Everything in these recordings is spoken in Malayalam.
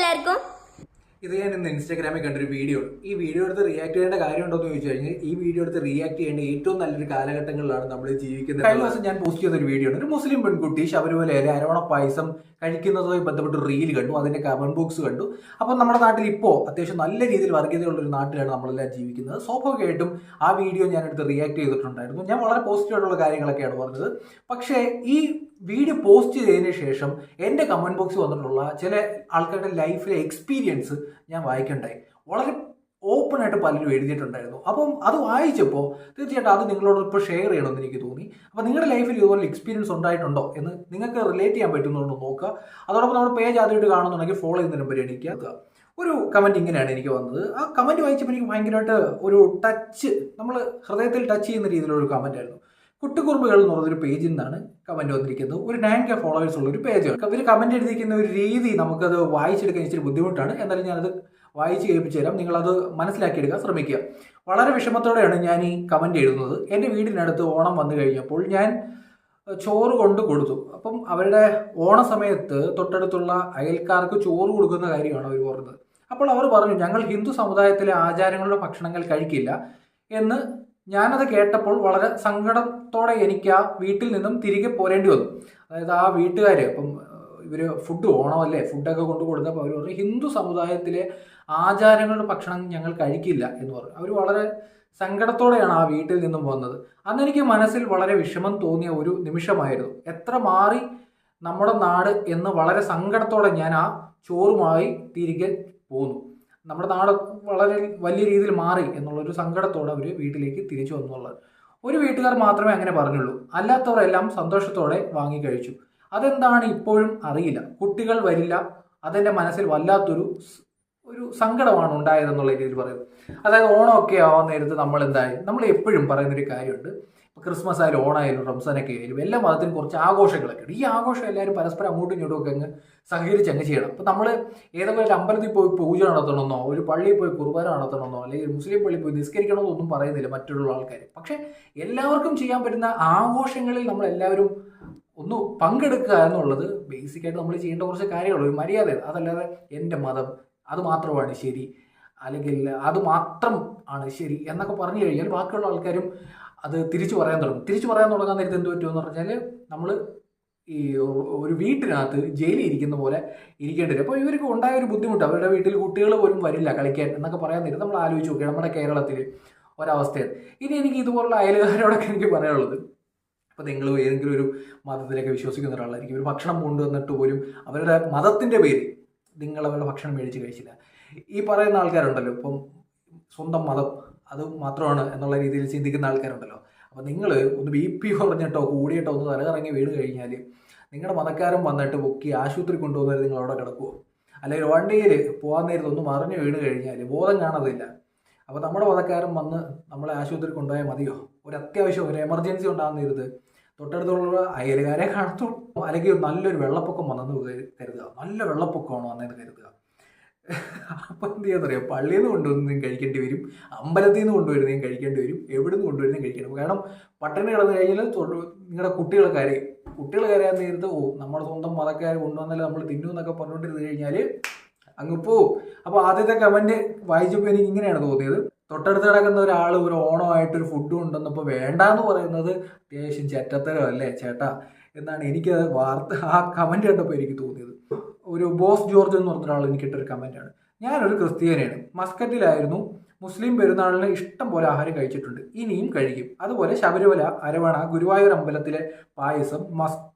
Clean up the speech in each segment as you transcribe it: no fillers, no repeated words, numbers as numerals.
എല്ലാവർക്കും. ഇത് ഞാൻ ഇന്ന് ഇൻസ്റ്റാഗ്രാമിൽ കണ്ടൊരു വീഡിയോ. ഈ വീഡിയോ എടുത്ത് റിയാക്ട് ചെയ്യേണ്ട കാര്യമുണ്ടോ എന്ന് ചോദിച്ചു കഴിഞ്ഞാൽ ഈ വീഡിയോ എടുത്ത് റിയാക്ട് ചെയ്യേണ്ട ഏറ്റവും നല്ലൊരു കാലഘട്ടങ്ങളിലാണ് നമ്മൾ ജീവിക്കുന്നത്. കഴിഞ്ഞ ദിവസം ഞാൻ പോസ്റ്റ് ചെയ്ത ഒരു വീഡിയോ ഉണ്ട്. ഒരു മുസ്ലിം പെൺകുട്ടി ശബരിമലയിലെ അരവണ പായസം കഴിക്കുന്നതുമായി ബന്ധപ്പെട്ട് റീൽ കണ്ടു, അതിന്റെ കമന്റ് ബോക്സ് കണ്ടു. അപ്പം നമ്മുടെ നാട്ടിൽ ഇപ്പോൾ അത്യാവശ്യം നല്ല രീതിയിൽ വർഗീയതയുള്ള ഒരു നാട്ടിലാണ് നമ്മളെല്ലാം ജീവിക്കുന്നത്. സ്വാഭാവികമായിട്ടും ആ വീഡിയോ ഞാൻ എടുത്ത് റിയാക്ട് ചെയ്തിട്ടുണ്ടായിരുന്നു. ഞാൻ വളരെ പോസിറ്റീവായിട്ടുള്ള കാര്യങ്ങളൊക്കെയാണ് പറഞ്ഞത്. പക്ഷേ ഈ വീഡിയോ പോസ്റ്റ് ചെയ്തതിന് ശേഷം എൻ്റെ കമന്റ് ബോക്സ് വന്നിട്ടുള്ള ചില ആൾക്കാരുടെ ലൈഫിലെ എക്സ്പീരിയൻസ് ഞാൻ വായിക്കണ്ടായി. വളരെ ഓപ്പൺ ആയിട്ട് പലരും എഴുതിയിട്ടുണ്ടായിരുന്നു. അപ്പം അത് വായിച്ചപ്പോൾ തീർച്ചയായിട്ടും അത് നിങ്ങളോട് ഇപ്പോൾ ഷെയർ ചെയ്യണമെന്ന് എനിക്ക് തോന്നി. അപ്പോൾ നിങ്ങളുടെ ലൈഫിൽ ഇതുപോലെ എക്സ്പീരിയൻസ് ഉണ്ടായിട്ടുണ്ടോ എന്ന് നിങ്ങൾക്ക് റിലേറ്റ് ചെയ്യാൻ പറ്റുന്നുണ്ടോ നോക്കുക. അതോടൊപ്പം നമ്മുടെ പേജ് ആദ്യമായിട്ട് കാണുന്നുണ്ടെങ്കിൽ ഫോളോ ചെയ്യുന്നതിന് പരിഗണിക്കുക. ഒരു കമന്റ് ഇങ്ങനെയാണ് എനിക്ക് വന്നത്. ആ കമന്റ് വായിച്ചപ്പോൾ എനിക്ക് ഭയങ്കരമായിട്ട് ഒരു ടച്ച്, നമ്മൾ ഹൃദയത്തിൽ ടച്ച് ചെയ്യുന്ന രീതിയിലുള്ള കമന്റ് ആയിരുന്നു. കുട്ടിക്കുറുമ്പുകൾ എന്ന് പറഞ്ഞൊരു പേജിൽ നിന്നാണ് കമന്റ് വന്നിരിക്കുന്നത്. ഒരു 9K ഫോളോവേഴ്സ് ഉള്ള ഒരു പേജാണ്. ഇവർ കമന്റ് എഴുതിയിരിക്കുന്ന ഒരു രീതി നമുക്കത് വായിച്ചെടുക്കാൻ ഇച്ചിരി ബുദ്ധിമുട്ടാണ്. എന്നാലും ഞാനത് വായിച്ച് കേൾപ്പിച്ചു തരാം. നിങ്ങളത് മനസ്സിലാക്കിയെടുക്കാൻ ശ്രമിക്കുക. വളരെ വിഷമത്തോടെയാണ് ഞാൻ ഈ കമന്റ് എഴുതുന്നത്. എൻ്റെ വീടിനടുത്ത് ഓണം വന്നു കഴിഞ്ഞപ്പോൾ ഞാൻ ചോറ് കൊണ്ട് കൊടുത്തു. അപ്പം അവരുടെ ഓണ സമയത്ത് തൊട്ടടുത്തുള്ള അയൽക്കാർക്ക് ചോറ് കൊടുക്കുന്ന കാര്യമാണ് അവർ പറഞ്ഞത്. അപ്പോൾ അവർ പറഞ്ഞു, ഞങ്ങൾ ഹിന്ദു സമുദായത്തിലെ ആചാരങ്ങളുടെ ഭക്ഷണങ്ങൾ കഴിക്കില്ല എന്ന്. ഞാനത് കേട്ടപ്പോൾ വളരെ സങ്കടത്തോടെ എനിക്ക് ആ വീട്ടിൽ നിന്നും തിരികെ പോരേണ്ടി വന്നു. അതായത് ആ വീട്ടുകാർ ഇപ്പം ഇവർ ഫുഡ് ഓണമല്ലേ, ഫുഡൊക്കെ കൊണ്ടു കൊടുത്തപ്പോൾ അവർ പറഞ്ഞു ഹിന്ദു സമുദായത്തിലെ ആചാരങ്ങളുടെ ഭക്ഷണം ഞങ്ങൾ കഴിക്കില്ല എന്ന് പറഞ്ഞു. അവർ വളരെ സങ്കടത്തോടെയാണ് ആ വീട്ടിൽ നിന്നും വന്നത്. അന്ന് എനിക്ക് മനസ്സിൽ വളരെ വിഷമം തോന്നിയ ഒരു നിമിഷമായിരുന്നു. എത്ര മാറി നമ്മുടെ നാട് എന്ന് വളരെ സങ്കടത്തോടെ ഞാൻ ആ ചോറുമായി തിരികെ പോന്നു. നമ്മുടെ നാട് വളരെ വലിയ രീതിയിൽ മാറി എന്നുള്ളൊരു സങ്കടത്തോടെ അവർ വീട്ടിലേക്ക് തിരിച്ചു വന്നുള്ളത്. ഒരു വീട്ടുകാർ മാത്രമേ അങ്ങനെ പറഞ്ഞുള്ളൂ. അല്ലാത്തവരെല്ലാം സന്തോഷത്തോടെ വാങ്ങി കഴിച്ചു. അതെന്താണ് ഇപ്പോഴും അറിയില്ല. കുട്ടികൾ വരില്ല. അതെൻ്റെ മനസ്സിൽ വല്ലാത്തൊരു സങ്കടമാണ് ഉണ്ടായതെന്നുള്ള രീതിയിൽ പറയുന്നത്. അതായത് ഓണമൊക്കെ ആവാൻ നേരത്ത് നമ്മൾ എപ്പോഴും പറയുന്നൊരു കാര്യമുണ്ട്. ക്രിസ്മസ് ആയാലും ഓണായാലും റംസാനൊക്കെ ആയാലും എല്ലാ മതത്തിനും കുറച്ച് ആഘോഷങ്ങളൊക്കെ ഉണ്ട്. ഈ ആഘോഷം എല്ലാവരും പരസ്പരം അങ്ങോട്ടും ഇങ്ങോട്ടും ഒക്കെ അങ്ങ് സഹകരിച്ച് അങ്ങ് ചെയ്യണം. അപ്പം നമ്മൾ ഏതെങ്കിലും ഒരു അമ്പലത്തിൽ പോയി പൂജ നടത്തണമെന്നോ ഒരു പള്ളിയിൽ പോയി കുർബാന നടത്തണമെന്നോ അല്ലെങ്കിൽ മുസ്ലിം പള്ളിയിൽ പോയി നിസ്കരിക്കണമെന്നോ ഒന്നും പറയുന്നില്ല മറ്റുള്ള ആൾക്കാർ. പക്ഷെ എല്ലാവർക്കും ചെയ്യാൻ പറ്റുന്ന ആഘോഷങ്ങളിൽ നമ്മൾ എല്ലാവരും ഒന്ന് പങ്കെടുക്കുക എന്നുള്ളത് ബേസിക്കായിട്ട് നമ്മൾ ചെയ്യേണ്ട കുറച്ച് കാര്യങ്ങളുള്ളൂ, ഒരു മര്യാദയാണ്. അതല്ലാതെ എൻ്റെ മതം അത് മാത്രമാണ് ശരി അല്ലെങ്കിൽ അത് മാത്രം ആണ് ശരി എന്നൊക്കെ പറഞ്ഞു കഴിഞ്ഞാൽ ബാക്കിയുള്ള ആൾക്കാരും അത് തിരിച്ചു പറയാൻ തുടങ്ങാൻ നേരത്തെ എന്ത് പറ്റുമെന്ന് പറഞ്ഞാൽ നമ്മൾ ഈ ഒരു വീട്ടിനകത്ത് ജയിലിൽ ഇരിക്കുന്ന പോലെ ഇരിക്കേണ്ടി വരും. അപ്പോൾ ഇവർക്ക് ഉണ്ടായ ഒരു ബുദ്ധിമുട്ട്, അവരുടെ വീട്ടിൽ കുട്ടികൾ പോലും വരില്ല കളിക്കാൻ എന്നൊക്കെ പറയാൻ നേരം നമ്മൾ ആലോചിച്ച് നോക്കുക നമ്മുടെ കേരളത്തിൽ ഒരവസ്ഥയാണ്. ഇനി എനിക്ക് ഇതുപോലുള്ള അയൽക്കാരോടൊക്കെ എനിക്ക് പറയാനുള്ളത്, അപ്പോൾ നിങ്ങൾ ഏതെങ്കിലും ഒരു മതത്തിലൊക്കെ വിശ്വസിക്കുന്ന ഒരാളായിരിക്കും. ഒരു ഭക്ഷണം കൊണ്ടുവന്നിട്ട് പോലും അവരുടെ മതത്തിൻ്റെ പേര് നിങ്ങൾ അവരുടെ ഭക്ഷണം മേടിച്ച് കഴിച്ചില്ല. ഈ പറയുന്ന ആൾക്കാരുണ്ടല്ലോ, ഇപ്പം സ്വന്തം മതം അത് മാത്രമാണ് എന്നുള്ള രീതിയിൽ ചിന്തിക്കുന്ന ആൾക്കാരുണ്ടല്ലോ. അപ്പോൾ നിങ്ങൾ ഒന്ന് BP കുറഞ്ഞിട്ടോ കൂടിയിട്ടോ ഒന്ന് തലകറങ്ങി വീട് കഴിഞ്ഞാൽ നിങ്ങളുടെ മതക്കാരൻ വന്നിട്ട് പൊക്കി ആശുപത്രി കൊണ്ടുപോകുന്നവർ നിങ്ങൾ അവിടെ കിടക്കുമോ? അല്ലെങ്കിൽ വണ്ടിയിൽ പോകാൻ നേരത്ത് ഒന്ന് മറിഞ്ഞ് വീണ് കഴിഞ്ഞാൽ ബോധം കാണത്തില്ല. അപ്പോൾ നമ്മുടെ മതക്കാരൻ വന്ന് നമ്മളെ ആശുപത്രി കൊണ്ടുപോയാൽ മതിയോ? ഒരു അത്യാവശ്യം ഒരു എമർജൻസി ഉണ്ടാകുന്ന നേരത്ത് തൊട്ടടുത്തുള്ള അയൽക്കാരെ കാണത്തുള്ളൂ. അല്ലെങ്കിൽ നല്ലൊരു വെള്ളപ്പൊക്കം വന്നെന്ന് കരുതുക, നല്ല വെള്ളപ്പൊക്കമാണോ വന്നതെന്ന് കരുതുക. അപ്പം എന്ത് ചെയ്യാന്നറിയാം, പള്ളിയിൽ നിന്ന് കൊണ്ടുവന്നതും കഴിക്കേണ്ടി വരും, അമ്പലത്തിൽ നിന്ന് കൊണ്ടുവരുന്നതും കഴിക്കേണ്ടി വരും, എവിടെ നിന്ന് കൊണ്ടുവരുന്നതും കഴിക്കണം. കാരണം പട്ടിണി കിടന്നു കഴിഞ്ഞാൽ നിങ്ങളുടെ കുട്ടികൾ കരയാൻ നേരത്ത് നമ്മുടെ സ്വന്തം മതക്കാർ കൊണ്ടുവന്നാലും നമ്മൾ തിന്നു എന്നൊക്കെ പറഞ്ഞുകൊണ്ടിരുന്ന് കഴിഞ്ഞാൽ അങ്ങ് പോവും. അപ്പോൾ ആദ്യത്തെ കമന്റ് വായിച്ചപ്പോൾ എനിക്ക് ഇങ്ങനെയാണ് തോന്നിയത്. തൊട്ടടുത്ത് കിടക്കുന്ന ഒരാൾ ഒരു ഓണമായിട്ടൊരു ഫുഡ് കൊണ്ടുവന്നപ്പോൾ വേണ്ടാന്ന് പറയുന്നത് അത്യാവശ്യം ചെറ്റത്തരം അല്ലേ ചേട്ടാ എന്നാണ് എനിക്ക് ആ കമന്റ് കണ്ടപ്പോൾ എനിക്ക് തോന്നിയത്. ഒരു ബോസ് ജോർജ് എന്ന് പറഞ്ഞ ഒരാൾ എനിക്കിട്ടൊരു കമന്റാണ്. ഞാനൊരു ക്രിസ്ത്യാനിയാണ്, മസ്കറ്റിലായിരുന്നു, മുസ്ലിം പെരുന്നാളിന് ഇഷ്ടം പോലെ ആഹാരം കഴിച്ചിട്ടുണ്ട്, ഇനിയും കഴിക്കും. അതുപോലെ ശബരിമല, അരവണ, ഗുരുവായൂർ അമ്പലത്തിലെ പായസം,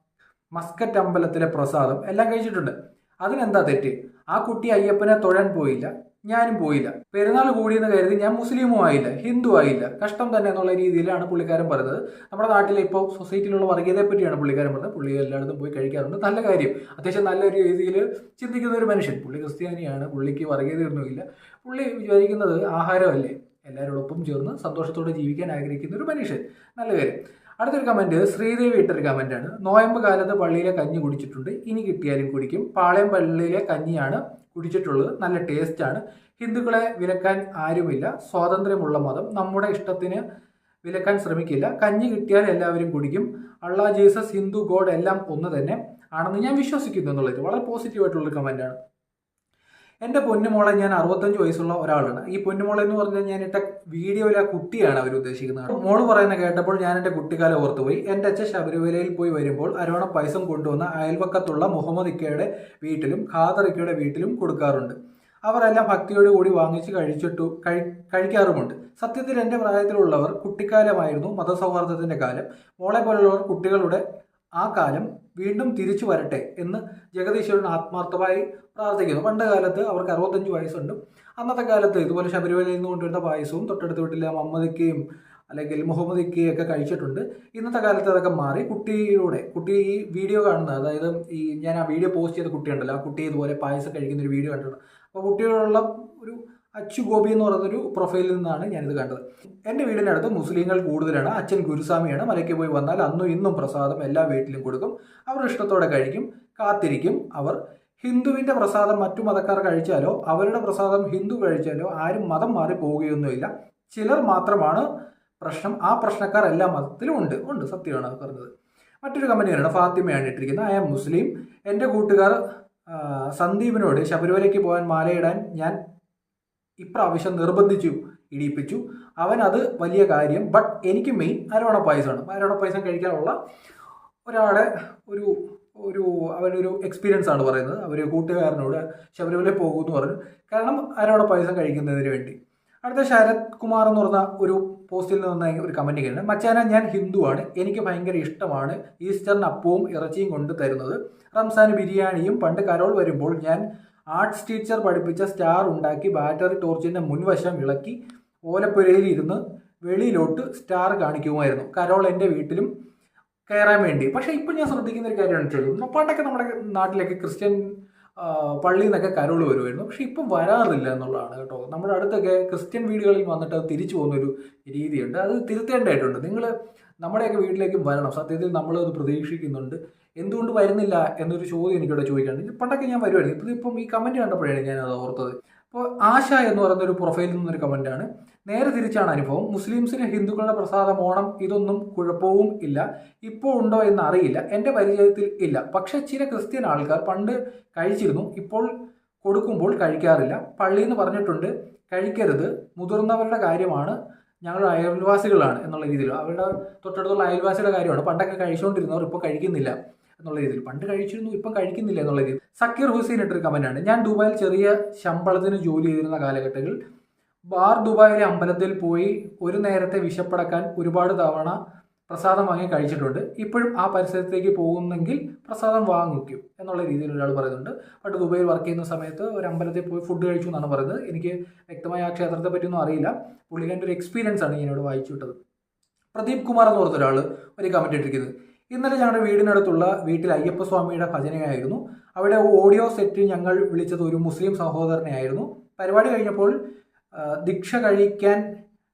മസ്കറ്റ് അമ്പലത്തിലെ പ്രസാദം എല്ലാം കഴിച്ചിട്ടുണ്ട്. അതിനെന്താ തെറ്റ്? ആ കുട്ടി അയ്യപ്പനെ തൊഴാൻ പോയില്ല, ഞാനും പോയില്ല. പെരുന്നാൾ കൂടിയെന്ന് കരുതി ഞാൻ മുസ്ലിമും ആയില്ല, ഹിന്ദു ആയില്ല, കഷ്ടം തന്നെ എന്നുള്ള രീതിയിലാണ് പുള്ളിക്കാരൻ പറയുന്നത്. നമ്മുടെ നാട്ടിലെ ഇപ്പോൾ സൊസൈറ്റിയിലുള്ള വർഗീയതയെ പറ്റിയാണ് പുള്ളിക്കാരൻ പറഞ്ഞത്. പുള്ളി എല്ലായിടത്തും പോയി കഴിക്കാറുണ്ട്, നല്ല കാര്യം. അത്യാവശ്യം നല്ലൊരു രീതിയിൽ ചിന്തിക്കുന്ന ഒരു മനുഷ്യൻ. പുള്ളി ക്രിസ്ത്യാനിയാണ്, പുള്ളിക്ക് വർഗീയതയൊന്നുമില്ല. പുള്ളി വിചാരിക്കുന്നത് ആഹാരമല്ലേ, എല്ലാവരോടൊപ്പം ചേർന്ന് സന്തോഷത്തോടെ ജീവിക്കാൻ ആഗ്രഹിക്കുന്ന ഒരു മനുഷ്യൻ, നല്ല കാര്യം. അടുത്തൊരു കമന്റ് ശ്രീദേവി ഇട്ടൊരു കമന്റാണ്. നോയമ്പ് കാലത്ത് പള്ളിയിലെ കഞ്ഞി കുടിച്ചിട്ടുണ്ട്, ഇനി കിട്ടിയാലും കുടിക്കും. പാളയം പള്ളിയിലെ കഞ്ഞിയാണ് കുടിച്ചിട്ടുള്ളത്, നല്ല ടേസ്റ്റാണ്. ഹിന്ദുക്കളെ വിലക്കാൻ ആരുമില്ല, സ്വാതന്ത്ര്യമുള്ള മതം, നമ്മുടെ ഇഷ്ടത്തിന് വിലക്കാൻ ശ്രമിക്കില്ല. കഞ്ഞി കിട്ടിയാൽ എല്ലാവരും കുടിക്കും. അള്ളാ, ജീസസ്, ഹിന്ദു, ഗോഡ് എല്ലാം ഒന്ന് തന്നെ ആണെന്ന് ഞാൻ വിശ്വസിക്കുന്നു എന്നുള്ളത് വളരെ പോസിറ്റീവായിട്ടുള്ളൊരു കമന്റാണ്. എൻ്റെ പൊന്നുമോളെ ഞാൻ 65 വയസ്സുള്ള ഒരാളാണ്. ഈ പൊന്നുമോളെ എന്ന് പറഞ്ഞാൽ ഞാൻ ഇട്ട വീഡിയോയിലെ ആ കുട്ടിയാണ് അവർ ഉദ്ദേശിക്കുന്നത്. മോള് പറയുന്നത് കേട്ടപ്പോൾ ഞാൻ എൻ്റെ കുട്ടിക്കാലം ഓർത്തുപോയി. എൻ്റെ അച്ഛൻ ശബരിമലയിൽ പോയി വരുമ്പോൾ അരവണ പൈസ കൊണ്ടുവന്ന അയൽവക്കത്തുള്ള മുഹമ്മദ് ഇക്കയുടെ വീട്ടിലും ഖാദർ ഇക്കയുടെ വീട്ടിലും കൊടുക്കാറുണ്ട്. അവരെല്ലാം ഭക്തിയോട് കൂടി വാങ്ങിച്ച് കഴിക്കാറുമുണ്ട്. സത്യത്തിൽ എൻ്റെ പ്രായത്തിലുള്ളവർ കുട്ടിക്കാലമായിരുന്നു മതസൗഹാർദ്ദത്തിൻ്റെ കാലം. മോളെ പോലുള്ളവർ കുട്ടികളുടെ ആ കാലം വീണ്ടും തിരിച്ചു വരട്ടെ എന്ന് ജഗദീശ്വരൻ ആത്മാർത്ഥമായി പ്രാർത്ഥിക്കുന്നു. പണ്ട് കാലത്ത് അവർക്ക് 65 വയസ്സുണ്ട്. അന്നത്തെ കാലത്ത് ഇതുപോലെ ശബരിമലയിൽ നിന്ന് കൊണ്ടുവരുന്ന പായസവും തൊട്ടടുത്ത് വീട്ടിലെ മമ്മദിക്കയും അല്ലെങ്കിൽ മുഹമ്മദിക്കയും ഒക്കെ കഴിച്ചിട്ടുണ്ട്. ഇന്നത്തെ കാലത്ത് അതൊക്കെ മാറി കുട്ടി ഈ വീഡിയോ കാണുന്നത്, അതായത് ഈ ഞാൻ ആ വീഡിയോ പോസ്റ്റ് ചെയ്ത കുട്ടിയുണ്ടല്ലോ, ആ കുട്ടി ഇതുപോലെ പായസം കഴിക്കുന്ന ഒരു വീഡിയോ കണ്ടിട്ടുണ്ട്. അപ്പോൾ കുട്ടികളുള്ള ഒരു അച്ചു ഗോപി എന്ന് പറയുന്നൊരു പ്രൊഫൈലിൽ നിന്നാണ് ഞാനിത് കണ്ടത്. എൻ്റെ വീടിനടുത്ത് മുസ്ലിങ്ങൾ കൂടുതലാണ്. അച്ഛൻ ഗുരുസ്വാമിയാണ്. മലയ്ക്ക് പോയി വന്നാൽ അന്നും ഇന്നും പ്രസാദം എല്ലാ വീട്ടിലും കൊടുക്കും. അവർ ഇഷ്ടത്തോടെ കഴിക്കും, കാത്തിരിക്കും. അവർ ഹിന്ദുവിൻ്റെ പ്രസാദം മറ്റു മതക്കാർ കഴിച്ചാലോ അവരുടെ പ്രസാദം ഹിന്ദു കഴിച്ചാലോ ആരും മതം മാറി പോവുകയൊന്നുമില്ല. ചിലർ മാത്രമാണ് പ്രശ്നം. ആ പ്രശ്നക്കാർ എല്ലാ മതത്തിലും ഉണ്ട്. സത്യമാണ് പറഞ്ഞത്. മറ്റൊരു കമൻറ്റാണ് ഫാത്തിമയാണ് ഇട്ടിരിക്കുന്നത്. ഐ ആം മുസ്ലിം. എൻ്റെ കൂട്ടുകാർ സന്ദീപിനോട് ശബരിമലയ്ക്ക് പോകാൻ മാലയിടാൻ ഞാൻ ഇപ്രാവശ്യം ഇടിയിപ്പിച്ചു. അവൻ അത് വലിയ കാര്യം. ബട്ട് എനിക്ക് മെയിൻ അരവണ പായസമാണ്. അരവണ പായസം കഴിക്കാനുള്ള ഒരാളെ അവരൊരു എക്സ്പീരിയൻസ് ആണ് പറയുന്നത്. അവർ കൂട്ടുകാരനോട് ശബരിമല പോകുമെന്ന് പറഞ്ഞു, കാരണം അരവണ പായസം കഴിക്കുന്നതിന് വേണ്ടി. അടുത്ത ശരത് കുമാർ എന്ന് പറഞ്ഞ ഒരു പോസ്റ്റിൽ നിന്ന് ഒരു കമൻറ്റ് ചെയ്യുന്നുണ്ട്. മച്ചാന, ഞാൻ ഹിന്ദുവാണ്. എനിക്ക് ഭയങ്കര ഇഷ്ടമാണ് ഈസ്റ്ററിന് അപ്പവും ഇറച്ചിയും കൊണ്ട് തരുന്നത്. റംസാന് ബിരിയാണിയും. പണ്ട് കരോൾ വരുമ്പോൾ ഞാൻ ആർട്സ് ടീച്ചർ പഠിപ്പിച്ച സ്റ്റാർ ഉണ്ടാക്കി ബാറ്ററി ടോർച്ചിൻ്റെ മുൻവശം ഇളക്കി ഓലപ്പുരയിൽ ഇരുന്ന് വെളിയിലോട്ട് സ്റ്റാർ കാണിക്കുമായിരുന്നു. കരോൾ എൻ്റെ വീട്ടിലും കയറാൻ വേണ്ടി. പക്ഷേ ഇപ്പം ഞാൻ ശ്രദ്ധിക്കുന്ന ഒരു കാര്യമാണ് വെച്ചാൽ, പണ്ടൊക്കെ നമ്മുടെ നാട്ടിലൊക്കെ ക്രിസ്ത്യൻ പള്ളിയിൽ നിന്നൊക്കെ കരോൾ വരുമായിരുന്നു. പക്ഷെ ഇപ്പം വരാറില്ല എന്നുള്ളതാണ് കേട്ടോ. നമ്മുടെ അടുത്തൊക്കെ ക്രിസ്ത്യൻ വീടുകളിൽ വന്നിട്ട് അത് തിരിച്ചു പോകുന്നൊരു രീതിയുണ്ട്. അത് തിരുത്തേണ്ടതായിട്ടുണ്ട്. നിങ്ങൾ നമ്മുടെയൊക്കെ വീട്ടിലേക്കും വരണം. സത്യത്തിൽ നമ്മളത് പ്രതീക്ഷിക്കുന്നുണ്ട്. എന്തുകൊണ്ട് വരുന്നില്ല എന്നൊരു ചോദ്യം എനിക്കിവിടെ ചോദിക്കാനുണ്ട്. പണ്ടൊക്കെ ഞാൻ വരുമായിരുന്നു. ഇപ്പം ഈ കമൻറ്റ് കണ്ടപ്പോഴാണ് ഞാനത് ഓർത്തത്. അപ്പോൾ ആശ എന്ന് പറയുന്നൊരു പ്രൊഫൈലിൽ നിന്നൊരു കമൻറ്റാണ്. നേരെ തിരിച്ചാണ് അനുഭവം. മുസ്ലിംസിന് ഹിന്ദുക്കളുടെ പ്രസാദം, ഓണം ഇതൊന്നും കുഴപ്പവും ഇല്ല. ഇപ്പോൾ ഉണ്ടോ എന്ന് അറിയില്ല. എൻ്റെ പരിചയത്തിൽ ഇല്ല. പക്ഷേ ചില ക്രിസ്ത്യൻ ആൾക്കാർ പണ്ട് കഴിച്ചിരുന്നു. ഇപ്പോൾ കൊടുക്കുമ്പോൾ കഴിക്കാറില്ല. പള്ളിയിൽ നിന്ന് പറഞ്ഞിട്ടുണ്ട് കഴിക്കരുത്, മുതിർന്നവരുടെ കാര്യമാണ്, ഞങ്ങൾ അയൽവാസികളാണ് എന്നുള്ള രീതിയിൽ. അവരുടെ തൊട്ടടുത്തുള്ള അയൽവാസിയുടെ കാര്യമാണ്. പണ്ടൊക്കെ കഴിച്ചുകൊണ്ടിരുന്നവർ ഇപ്പോൾ കഴിക്കുന്നില്ല എന്നുള്ള രീതിയിൽ. പണ്ട് കഴിച്ചിരുന്നു, ഇപ്പം കഴിക്കുന്നില്ല എന്നുള്ള രീതിയിൽ. സക്കീർ ഹുസൈൻ ഇട്ടൊരു കമൻറ്റാണ്. ഞാൻ ദുബായിൽ ചെറിയ ശമ്പളത്തിന് ജോലി ചെയ്തിരുന്ന കാലഘട്ടങ്ങളിൽ ബാർ ദുബായിലെ അമ്പലത്തിൽ പോയി ഒരു നേരത്തെ വിശപ്പടക്കാൻ ഒരുപാട് തവണ പ്രസാദം വാങ്ങി കഴിച്ചിട്ടുണ്ട്. ഇപ്പോഴും ആ പരിസരത്തേക്ക് പോകുന്നെങ്കിൽ പ്രസാദം വാങ്ങിക്കും എന്നുള്ള രീതിയിൽ ഒരാൾ പറയുന്നുണ്ട്. പണ്ട് ദുബായിൽ വർക്ക് ചെയ്യുന്ന സമയത്ത് ഒരു അമ്പലത്തിൽ പോയി ഫുഡ് കഴിച്ചു എന്നാണ് പറയുന്നത്. എനിക്ക് വ്യക്തമായ ആ ക്ഷേത്രത്തെ പറ്റിയൊന്നും അറിയില്ല. പുള്ളിക്കാരൻ്റെ ഒരു എക്സ്പീരിയൻസ് ആണ് ഞാനിവിടെ വായിച്ചു വിട്ടത്. പ്രദീപ് കുമാർ എന്ന് പറഞ്ഞ ഒരാൾ ഒരു കമൻറ്റ് ഇട്ടിരിക്കുന്നത്. ഇന്നലെ ഞങ്ങളുടെ വീടിനടുത്തുള്ള വീട്ടിൽ അയ്യപ്പസ്വാമിയുടെ ഭജനയായിരുന്നു. അവിടെ ഓഡിയോ സെറ്റ് ഞങ്ങൾ വിളിച്ചത് ഒരു മുസ്ലിം സഹോദരനെയായിരുന്നു. പരിപാടി കഴിഞ്ഞപ്പോൾ ദീക്ഷ കഴിക്കാൻ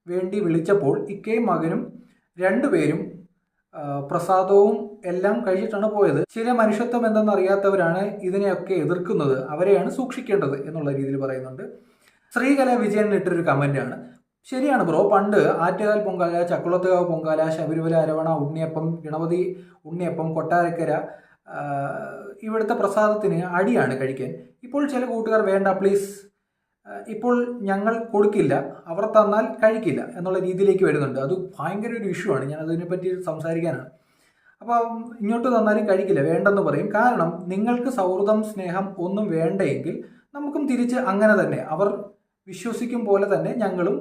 വേണ്ടി വിളിച്ചപ്പോൾ ഇക്കയും മകനും രണ്ടുപേരും പ്രസാദവും എല്ലാം കഴിച്ചിട്ടാണ് പോയത്. ചില മനുഷ്യത്വം എന്തെന്നറിയാത്തവരാണ് ഇതിനെയൊക്കെ എതിർക്കുന്നത്. അവരെയാണ് സൂക്ഷിക്കേണ്ടത് എന്നുള്ള രീതിയിൽ പറയുന്നുണ്ട്. ശ്രീകല വിജയൻ ഇട്ടൊരു കമൻറ്റാണ്. ശരിയാണ് ബ്രോ. പണ്ട് ആറ്റുകാൽ പൊങ്കാല, ചക്കുളത്തുകാവ് പൊങ്കാല, ശബരിമല അരവണ ഉണ്ണിയപ്പം, ഗണപതി ഉണ്ണിയപ്പം, കൊട്ടാരക്കര ഇവിടുത്തെ പ്രസാദത്തിന് അടിയാണ് കഴിക്കാൻ. ഇപ്പോൾ ചില കൂട്ടുകാർ വേണ്ട പ്ലീസ്, ഇപ്പോൾ ഞങ്ങൾ കൊടുക്കില്ല, അവർ തന്നാൽ കഴിക്കില്ല എന്നുള്ള രീതിയിലേക്ക് വരുന്നുണ്ട്. അത് ഭയങ്കര ഒരു ഇഷ്യൂ ആണ്. ഞാൻ അതിനെപ്പറ്റി സംസാരിക്കാനാണ്. അപ്പം ഇങ്ങോട്ട് തന്നാലും കഴിക്കില്ല, വേണ്ടെന്ന് പറയും. കാരണം നിങ്ങൾക്ക് സൗഹൃദം, സ്നേഹം ഒന്നും വേണ്ടെങ്കിൽ നമുക്കും തിരിച്ച് അങ്ങനെ തന്നെ അവർ വിശ്വസിക്കും പോലെ തന്നെ ഞങ്ങളും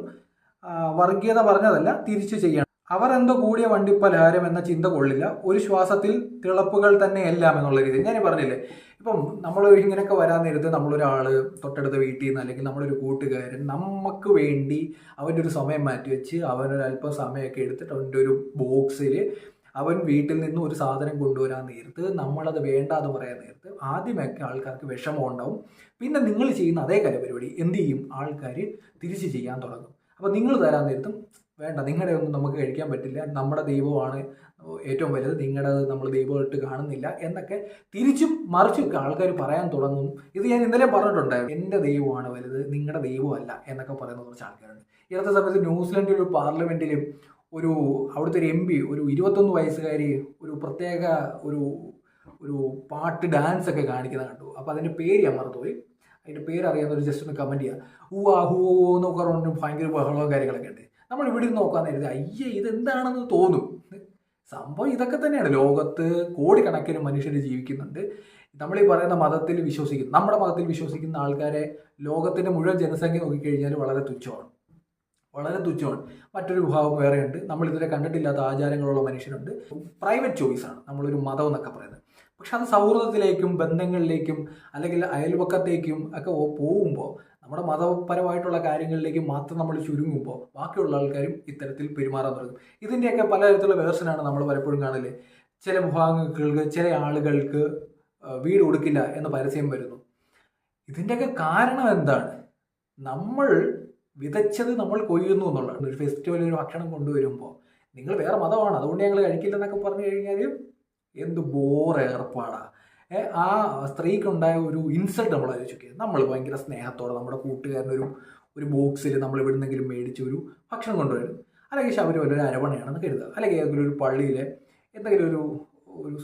വർഗീയത പറഞ്ഞതല്ല, തിരിച്ചു ചെയ്യണം. അവർ എന്തോ കൂടിയ വണ്ടിപ്പലഹാരം എന്ന ചിന്ത കൊള്ളില്ല. ഒരു ശ്വാസത്തിൽ തിളപ്പുകൾ തന്നെ എല്ലാം എന്നുള്ള രീതിയിൽ ഞാൻ പറഞ്ഞില്ലേ. ഇപ്പം നമ്മൾ ഇങ്ങനെയൊക്കെ വരാൻ നേരത്ത് നമ്മളൊരാൾ തൊട്ടടുത്ത വീട്ടിൽ നിന്ന് അല്ലെങ്കിൽ നമ്മളൊരു കൂട്ടുകാരൻ നമുക്ക് വേണ്ടി അവൻ്റെ ഒരു സമയം മാറ്റി വെച്ച് അവനൊരു അല്പം സമയമൊക്കെ എടുത്തിട്ട് അവൻ്റെ ഒരു ബോക്സിൽ അവൻ വീട്ടിൽ നിന്ന് ഒരു സാധനം കൊണ്ടുവരാൻ നേരത്ത് നമ്മളത് വേണ്ടാന്ന് പറയാൻ നേരത്ത് ആദ്യമൊക്കെ ആൾക്കാർക്ക് വിഷമം ഉണ്ടാവും. പിന്നെ നിങ്ങൾ ചെയ്യുന്ന അതേ കാര്യപരിപാടി എന്ത് ചെയ്യും? ആൾക്കാർ തിരിച്ച് ചെയ്യാൻ തുടങ്ങും. അപ്പോൾ നിങ്ങൾ തരാൻ നേരത്തും വേണ്ട, നിങ്ങളുടെ ഒന്നും നമുക്ക് കഴിക്കാൻ പറ്റില്ല, നമ്മുടെ ദൈവമാണ് ഏറ്റവും വലുത്, നിങ്ങളുടേത് നമ്മൾ ദൈവമായിട്ട് കാണുന്നില്ല എന്നൊക്കെ തിരിച്ചും മറിച്ചും ആൾക്കാർ പറയാൻ തുടങ്ങും. ഇത് ഞാൻ ഇന്നലെ പറഞ്ഞിട്ടുണ്ടായിരുന്നു. എൻ്റെ ദൈവമാണ് വലുത്, നിങ്ങളുടെ ദൈവമല്ല എന്നൊക്കെ പറയുന്ന കുറച്ച് ആൾക്കാരുണ്ട്. ഈ അടുത്ത സമയത്ത് ന്യൂസിലൻഡിൽ ഒരു പാർലമെൻറ്റിൽ അവിടുത്തെ ഒരു MP ഒരു 21 വയസ്സുകാരി ഒരു പ്രത്യേക ഒരു പാട്ട് ഡാൻസ് ഒക്കെ കാണിക്കുന്നത് കണ്ടു. അപ്പോൾ അതിൻ്റെ പേര് ഞാൻ മറന്നുപോയി. അതിൻ്റെ പേരറിയാവുന്നവർ ജസ്റ്റ് ഒന്ന് കമൻറ്റ് ചെയ്യുക. ഹൂ എന്നൊക്കെ പറഞ്ഞു ഭയങ്കര ബഹളവും കാര്യങ്ങളൊക്കെ ഉണ്ട്. നമ്മൾ ഇവിടെ നിന്ന് നോക്കാൻ നേരത്തെ അയ്യേ ഇതെന്താണെന്ന് തോന്നും. സംഭവം ഇതൊക്കെ തന്നെയാണ്. ലോകത്ത് കോടിക്കണക്കിന് മനുഷ്യർ ജീവിക്കുന്നുണ്ട്. നമ്മളീ പറയുന്ന മതത്തിൽ വിശ്വസിക്കുന്ന, നമ്മുടെ മതത്തിൽ വിശ്വസിക്കുന്ന ആൾക്കാരെ ലോകത്തിൻ്റെ മുഴുവൻ ജനസംഖ്യ നോക്കിക്കഴിഞ്ഞാൽ വളരെ തുച്ഛമാണ്. മറ്റൊരു വിഭാഗം വേറെയുണ്ട്. നമ്മൾ ഇതുവരെ കണ്ടിട്ടില്ലാത്ത ആചാരങ്ങളുള്ള മനുഷ്യരുണ്ട്. പ്രൈവറ്റ് ചോയ്സാണ് നമ്മളൊരു മതം എന്നൊക്കെ പറയുന്നത്. പക്ഷെ അത് സൗഹൃദത്തിലേക്കും ബന്ധങ്ങളിലേക്കും അല്ലെങ്കിൽ അയൽപക്കത്തേക്കും ഒക്കെ പോകുമ്പോൾ, നമ്മുടെ മതപരമായിട്ടുള്ള കാര്യങ്ങളിലേക്ക് മാത്രം നമ്മൾ ചുരുങ്ങുമ്പോൾ ബാക്കിയുള്ള ആൾക്കാരും ഇത്തരത്തിൽ പെരുമാറാൻ തുടങ്ങും. ഇതിൻ്റെയൊക്കെ പലതരത്തിലുള്ള വേർഷനാണ് നമ്മൾ പലപ്പോഴും കാണല്. ചില വിഭാഗങ്ങൾക്ക്, ചില ആളുകൾക്ക് വീട് കൊടുക്കില്ല എന്ന് പരസ്യം വരുന്നു. ഇതിൻ്റെയൊക്കെ കാരണം എന്താണ്? നമ്മൾ വിതച്ചത് നമ്മൾ കൊയ്യുന്നു എന്നുള്ളതാണ്. ഒരു ഫെസ്റ്റിവൽ, ഒരു ഭക്ഷണം കൊണ്ടുവരുമ്പോൾ നിങ്ങൾ വേറെ മതമാണ് അതുകൊണ്ട് ഞങ്ങൾ കഴിക്കില്ലെന്നൊക്കെ പറഞ്ഞു കഴിഞ്ഞാൽ എന്ത് ബോറേർപ്പാടാണ്. ആ സ്ത്രീക്കുണ്ടായ ഒരു ഇൻസൾട്ട് നമ്മൾ ആലോചിക്കുക. നമ്മൾ ഭയങ്കര സ്നേഹത്തോടെ നമ്മുടെ കൂട്ടുകാരനൊരു ബോക്സിൽ നമ്മൾ എവിടുന്നെങ്കിലും മേടിച്ച് ഒരു ഭക്ഷണം കൊണ്ടുവരും. അല്ലെങ്കിൽ ശബരിമല ഒരു അരവണയാണെന്ന് കരുതുക, അല്ലെങ്കിൽ ഏതെങ്കിലും ഒരു പള്ളിയിലെ എന്തെങ്കിലും ഒരു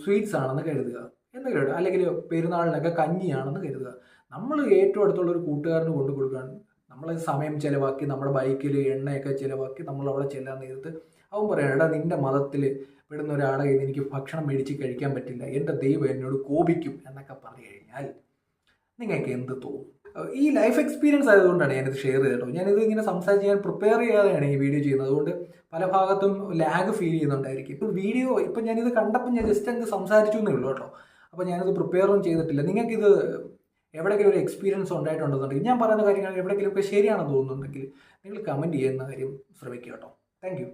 സ്വീറ്റ്സ് ആണെന്ന് കരുതുക, എന്തെങ്കിലും, അല്ലെങ്കിൽ പെരുന്നാളിനൊക്കെ കഞ്ഞിയാണെന്ന് കരുതുക. നമ്മൾ ഏറ്റവും അടുത്തുള്ള ഒരു കൂട്ടുകാരന് കൊണ്ടു കൊടുക്കാൻ നമ്മൾ സമയം ചിലവാക്കി, നമ്മുടെ ബൈക്കിൽ എണ്ണയൊക്കെ ചിലവാക്കി നമ്മൾ അവിടെ ചെല്ലാൻ നേരത്ത് അവൻ പറയണം, എടാ നിൻ്റെ മതത്തിൽ പെടുന്ന ഒരാളെ കയ്യിൽ നിന്ന് എനിക്ക് ഭക്ഷണം മേടിച്ച് കഴിക്കാൻ പറ്റില്ല, എൻ്റെ ദൈവം എന്നോട് കോപിക്കും എന്നൊക്കെ പറഞ്ഞു കഴിഞ്ഞാൽ നിങ്ങൾക്ക് എന്ത് തോന്നും? ഈ ലൈഫ് എക്സ്പീരിയൻസ് ആയതുകൊണ്ടാണ് ഞാനിത് ഷെയർ ചെയ്തത്. ഞാനിത് ഇങ്ങനെ സംസാരിച്ച് ഞാൻ പ്രിപ്പയർ ചെയ്യാതെയാണ് ഈ വീഡിയോ ചെയ്യുന്നത്. അതുകൊണ്ട് പല ഭാഗത്തും ലാഗ് ഫീൽ ചെയ്യുന്നുണ്ടായിരിക്കും. ഇപ്പം ഞാനിത് കണ്ടപ്പോൾ ഞാൻ ജസ്റ്റ് അങ്ങ് സംസാരിച്ചു എന്നേ ഉള്ളൂ കേട്ടോ. അപ്പോൾ ഞാനിത് പ്രിപ്പയറൊന്നും ചെയ്തിട്ടില്ല. നിങ്ങൾക്കിത് എവിടെയെങ്കിലും ഒരു എക്സ്പീരിയൻസ് ഉണ്ടായിട്ടുണ്ടെന്നുണ്ടെങ്കിൽ, ഞാൻ പറയുന്ന കാര്യങ്ങൾ എവിടെയെങ്കിലുമൊക്കെ ശരിയാണെന്ന് തോന്നുന്നുണ്ടെങ്കിൽ നിങ്ങൾ കമൻറ്റ് ചെയ്യുന്ന കാര്യം ശ്രമിക്കുക കേട്ടോ. Thank you.